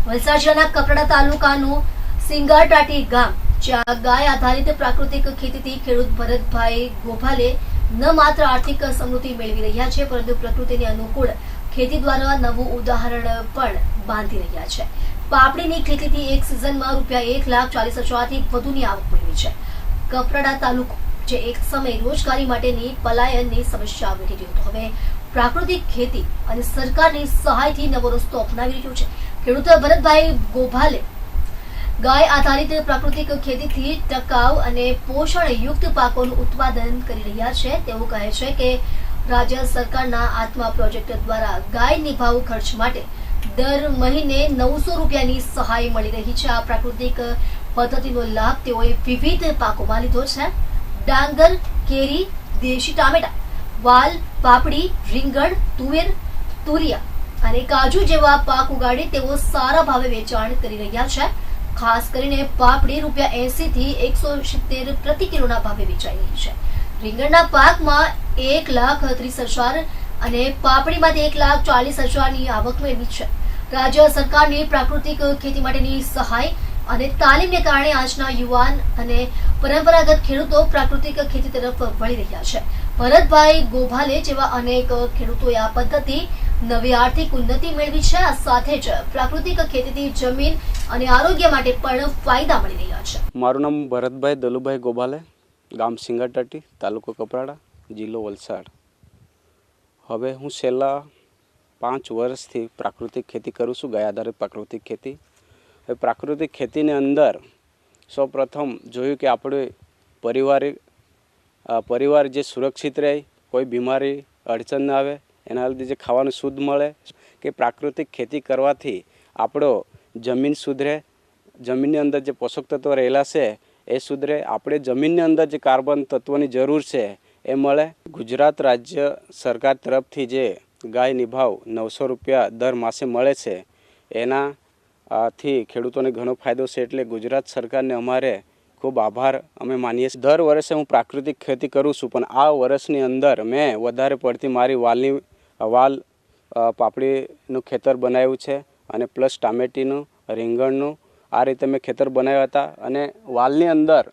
વલસાડ જિલ્લાના કપરાડા તાલુકાનું સિંગારટાટી ગામ, જ્યાં ગાય આધારિત પ્રાકૃતિક ખેતીથી ખેડૂત ભરતભાઈ ગોભાલે ન માત્ર આર્થિક સમૃદ્ધિ મેળવી રહ્યા છે, પરંતુ પ્રકૃતિને અનુકૂળ ખેતી દ્વારા નવું ઉદાહરણ પણ બાંધી રહ્યા છે. પાપડીની ખેતીથી એક સિઝનમાં ₹1,40,000થી વધુની આવક મેળવી છે. કપરાડા તાલુકો જે એક સમય રોજગારી માટેની પલાયનની સમસ્યા વેઠી રહ્યો હતો, હવે પ્રાકૃતિક ખેતી અને સરકારની સહાયથી નવો રસ્તો અપનાવી રહ્યો છે. ખેડૂત ભરતભાઈ ગોભાલે ગાય આધારિત પ્રાકૃતિક ખેતીથી ટકાઉ અને પોષણયુક્ત પાકોનું ઉત્પાદન કરી રહ્યા છે. તેઓ કહે છે કે રાજ્ય સરકારના આત્મા પ્રોજેક્ટ દ્વારા ગાય નિભાવ ખર્ચ માટે દર મહિને ₹900ની સહાય મળી રહી છે. આ પ્રાકૃતિક પદ્ધતિનો લાભ તેઓએ વિવિધ પાકોમાં લીધો છે. ડાંગર, કેરી, દેશી ટામેટા, વાલ, પાપડી, રીંગણ, તુવેર, તુરિયા અને કાજુ જેવા પાક ઉગાડી તેઓ સારા ભાવે વેચાણ કરી રહ્યા છે. ખાસ કરીને પાપડી ₹80થી ₹170 પ્રતિ કિલોના ભાવે વેચાઈ રહી છે. રીંગણના પાકમાં 1,30,000 અને પાપડીમાંથી 1,40,000ની આવક મેળવી છે. રાજ્ય સરકારની પ્રાકૃતિક ખેતી માટેની સહાય અને તાલીમને કારણે આજના યુવાન અને પરંપરાગત ખેડૂતો પ્રાકૃતિક ખેતી તરફ વળી રહ્યા છે. ભરતભાઈ ગોભાલે જેવા અનેક ખેડૂતોએ આ પદ્ધતિ નવી આર્થિક ઉન્નતિ મેળવી છે. આ સાથે જ પ્રાકૃતિક ખેતીથી જમીન અને આરોગ્ય માટે પણ ફાયદા મળી રહ્યા છે. મારું નામ ભરતભાઈ દલુભાઈ ગોભાલે, ગામ સિંગારટાટી, તાલુકો કપરાડા, જિલ્લો વલસાડ. હવે હું છેલ્લા 5 વર્ષથી પ્રાકૃતિક ખેતી કરું છું, ગાય આધારિત પ્રાકૃતિક ખેતી. હવે પ્રાકૃતિક ખેતીની અંદર સૌપ્રથમ જોયું કે આપણે પરિવાર જે સુરક્ષિત રહે, કોઈ બીમારી અડચણ ના આવે, એના લીધે જે ખાવાનું શુદ્ધ મળે. કે પ્રાકૃતિક ખેતી કરવાથી આપણો જમીન સુધરે, જમીનની અંદર જે પોષક તત્વો રહેલા છે એ સુધરે, આપણે જમીનની અંદર જે કાર્બન તત્વોની જરૂર છે એ મળે. ગુજરાત રાજ્ય સરકાર તરફથી જે ગાય નિભાવ ₹900 દર માસે મળે છે, એનાથી ખેડૂતોને ઘણો ફાયદો છે. એટલે ગુજરાત સરકારને અમારે ખૂબ આભાર અમે માનીએ છીએ. દર વર્ષે હું પ્રાકૃતિક ખેતી કરું છું, પણ આ વર્ષની અંદર મેં વધારે પડતી મારી વાલ પાપડીનું ખેતર બનાવ્યું છે અને પ્લસ ટામેટીનું, રીંગણનું, આ રીતે મેં ખેતર બનાવ્યા હતા. અને વાલની અંદર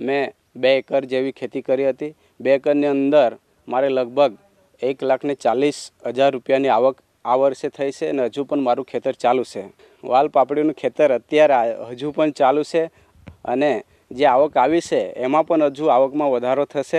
મેં 2 એકર જેવી ખેતી કરી હતી. 2 એકરની અંદર મારે લગભગ ₹1,40,000ની આવક આ વર્ષે થઈ છે અને હજુ પણ મારું ખેતર ચાલુ છે. વાલ પાપડીનું ખેતર અત્યારે હજુ પણ ચાલુ છે અને જે આવક આવી છે એમાં પણ હજુ આવકમાં વધારો થશે.